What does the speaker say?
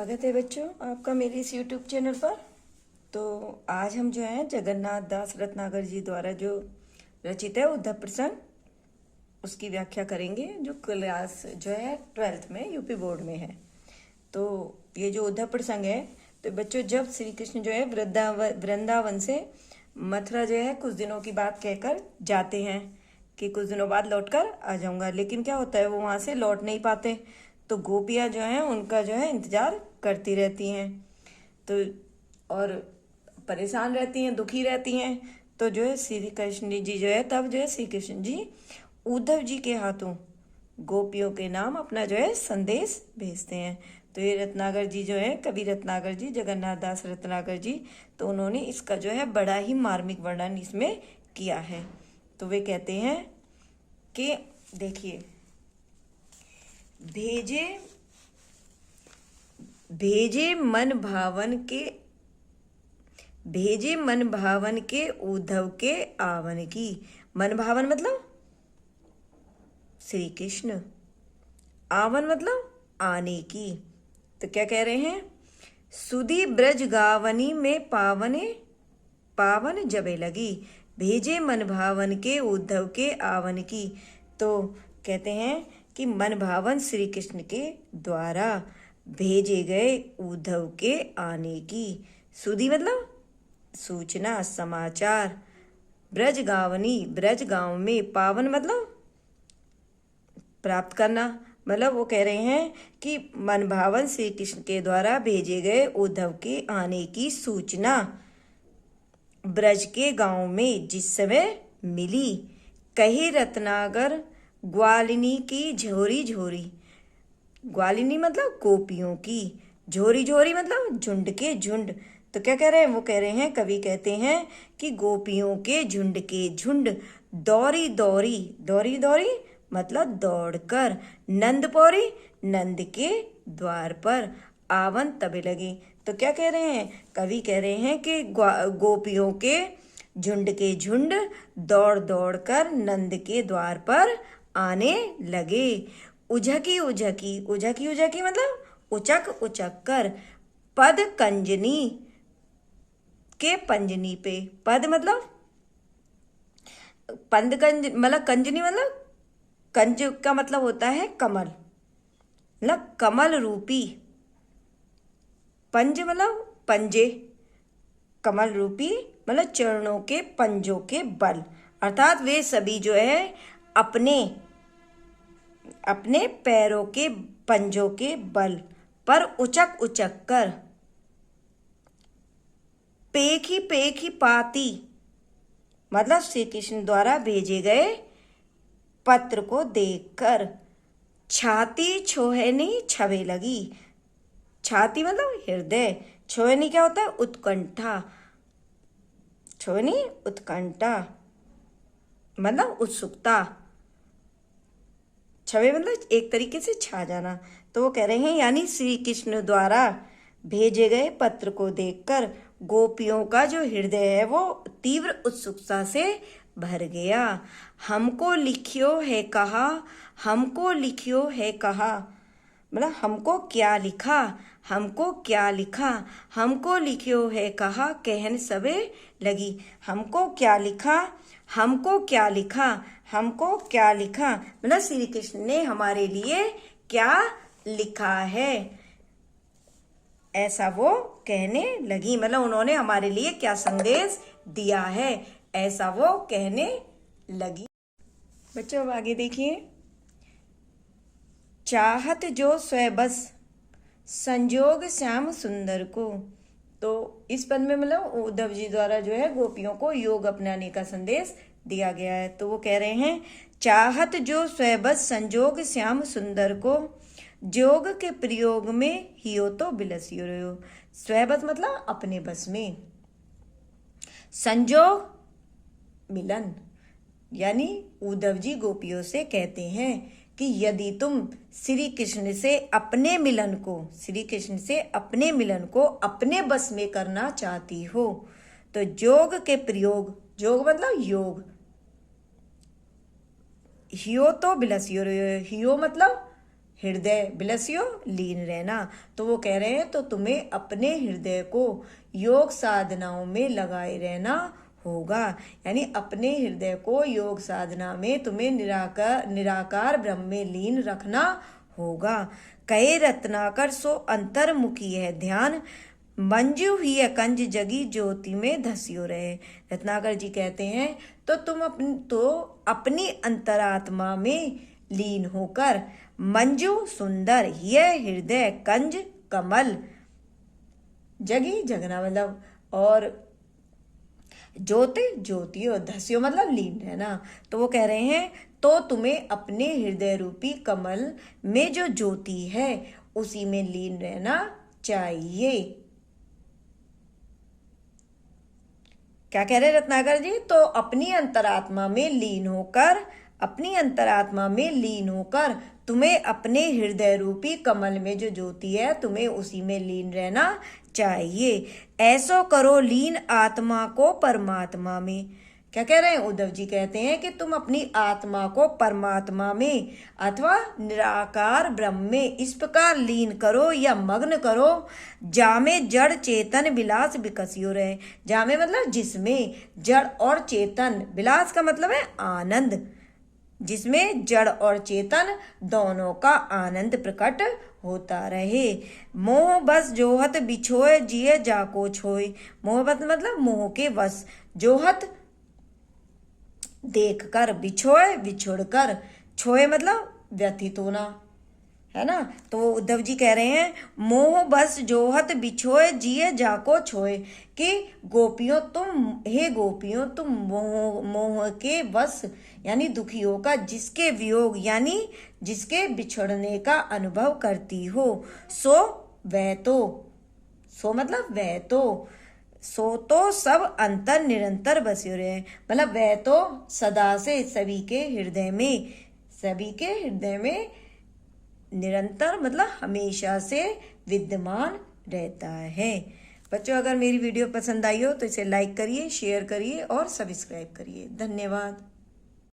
स्वागत है बच्चों आपका मेरे इस YouTube चैनल पर। तो आज हम जो है जगन्नाथ दास रत्नाकर जी द्वारा जो रचित है उद्धव प्रसंग उसकी व्याख्या करेंगे, जो क्लास जो है 12th में यूपी बोर्ड में है। तो ये जो उद्धव प्रसंग है, तो बच्चों जब श्री कृष्ण जो है वृंदावन से मथुरा जो है कुछ दिनों की बात कहकर जाते हैं कि कुछ दिनों बाद लौटकर आ जाऊंगा, लेकिन क्या होता है वो वहां से लौट नहीं पाते। तो गोपियां जो हैं उनका जो है इंतजार करती रहती हैं, तो और परेशान रहती हैं, दुखी रहती हैं। तो जो है श्री कृष्ण जी जो है तब जो है श्री कृष्ण जी उद्धव जी के हाथों गोपियों के नाम अपना जो है संदेश भेजते हैं। तो ये रत्नाकर जी जो है, कवि रत्नाकर जी, जगन्नाथ दास रत्नाकर जी, तो उन्होंने इसका जो है बड़ा ही मार्मिक वर्णन इसमें किया है। तो वे कहते हैं कि देखिए, भेजे भेजे मन भावन के भेजे मन भावन के उद्धव के आवन की। मन भावन मतलब श्री कृष्ण, आवन मतलब आने की। तो क्या कह रहे हैं, सुधी ब्रज गावनी में पावने पावन जबे लगी, भेजे मन भावन के उद्धव के आवन की। तो कहते हैं कि मन भावन श्री कृष्ण के द्वारा भेजे गए उद्धव के आने की। सुधी मतलब सूचना, समाचार। ब्रज गावनी ब्रज गांव में, पावन मतलब प्राप्त करना। मतलब वो कह रहे हैं कि मन भावन श्री कृष्ण के द्वारा भेजे गए उद्धव के आने की सूचना ब्रज के गांव में जिस समय मिली, कही रत्नाकर ग्वालिनी की झोरी झोरी। ग्वालिनी मतलब गोपियों की, झोरी झोरी मतलब झुंड के झुंड। तो क्या कह रहे हैं, वो कह रहे हैं, कवि कहते हैं कि गोपियों के झुंड दौरी दौरी, दौरी दौरी मतलब दौड़कर, नंदपौरी नंद के द्वार पर, आवन तबे लगे। तो क्या कह रहे हैं, कवि कह रहे हैं कि गोपियों के झुंड दौड़ दौड़ कर नंद के द्वार पर आने लगे। उझकी उझकी उझकी उझकी मतलब उचक उचक कर, पद कंजनी के पंजनी पे। पद मतलब पंद कंज मतलब कंजनी मतलब कंज का मतलब होता है कमल, मतलब कमल रूपी। पंज मतलब पंजे, कमल रूपी मतलब चरणों के पंजों के बल, अर्थात वे सभी जो है अपने अपने पैरों के पंजों के बल पर उचक उचक कर, पेख ही पाती मतलब श्री कृष्ण द्वारा भेजे गए पत्र को देखकर, छाती छोहनी छवे लगी। छाती मतलब हृदय, छोहनी क्या होता है, उत्कंठा। छोहनी उत्कंठा मतलब उत्सुकता, छवे मतलब एक तरीके से छा जाना। तो वो कह रहे हैं यानी श्री कृष्ण द्वारा भेजे गए पत्र को देखकर गोपियों का जो हृदय है वो तीव्र उत्सुकता से भर गया। हमको लिखियो है कहा, हमको लिखियो है कहा मतलब हमको क्या लिखा, हमको क्या लिखा, हमको लिखियो है कहा, कहन सबे लगी। हमको क्या लिखा, हमको क्या लिखा, हमको क्या लिखा मतलब श्री कृष्ण ने हमारे लिए क्या लिखा है, ऐसा वो कहने लगी। मतलब उन्होंने हमारे लिए क्या संदेश दिया है, ऐसा वो कहने लगी। बच्चों अब आगे देखिए, चाहत जो स्वबस संजोग श्याम सुंदर को। तो इस पद में मतलब उद्धव जी द्वारा जो है गोपियों को योग अपनाने का संदेश दिया गया है। तो वो कह रहे हैं, चाहत जो स्वबस संजोग श्याम सुंदर को, जोग के प्रयोग में हियो तो बिलसियो रहो। स्वबस मतलब अपने बस में, संजोग मिलन, यानी उद्धव जी गोपियों से कहते हैं कि यदि तुम श्री कृष्ण से अपने मिलन को, श्री कृष्ण से अपने मिलन को अपने बस में करना चाहती हो तो जोग के प्रयोग, जोग मतलब योग, हियो तो बिलसियो, हियो मतलब हृदय बिलसियो लीन रहना। तो वो कह रहे हैं तो तुम्हें अपने हृदय को योग साधनाओं में लगाए रहना होगा, यानी अपने हृदय को योग साधना में तुम्हें निराकार ब्रह्म में लीन रखना होगा। कहे रत्नाकर सो अंतर्मुखी है ध्यान, मंजू ही कंज जगी ज्योति में धसियो रहे। रत्नाकर जी कहते हैं तो तुम अपनी अंतरात्मा में लीन होकर, मंजू सुंदर, यह हृदय, कंज कमल, जगी जगना मतलब, और ज्योति ज्योति, और धस्यो मतलब लीन रहना। तो वो कह रहे हैं तो तुम्हें अपने हृदय रूपी कमल में जो ज्योति है उसी में लीन रहना चाहिए। क्या कह रहे रत्नाकर जी? तो अपनी अंतरात्मा में लीन होकर तुम्हें अपने हृदय रूपी कमल में जो ज्योति है तुम्हें उसी में लीन रहना चाहिए। ऐसो करो लीन आत्मा को परमात्मा में। क्या कह रहे हैं? उद्धव जी कहते हैं कि तुम अपनी आत्मा को परमात्मा में अथवा निराकार ब्रह्म में इस प्रकार लीन करो या मग्न करो, जामे जड़ चेतन विलास विकसियो रहे। जामे मतलब जिसमें जड़ और चेतन, विलास का मतलब है आनंद, जिसमें जड़ और चेतन दोनों का आनंद प्रकट होता रहे। मोह बस जोहत बिछोए जिए जाको छोए। मोह बस मतलब मोह के वश, जोहत देख कर, बिछोए बिछुड़ कर, छोए मतलब व्यथित होना, है ना। तो उद्धव जी कह रहे हैं मोह बस जोहत बिछोए जिए जाको छोए, कि गोपियों तुम मोह के वश यानी दुखी होकर जिसके वियोग यानी जिसके बिछड़ने का अनुभव करती हो, सो तो सब अंतर निरंतर बसे रहे। मतलब वह तो सदा से सभी के हृदय में निरंतर मतलब हमेशा से विद्यमान रहता है। बच्चों, अगर मेरी वीडियो पसंद आई हो तो इसे लाइक करिए, शेयर करिए और सब्सक्राइब करिए। धन्यवाद।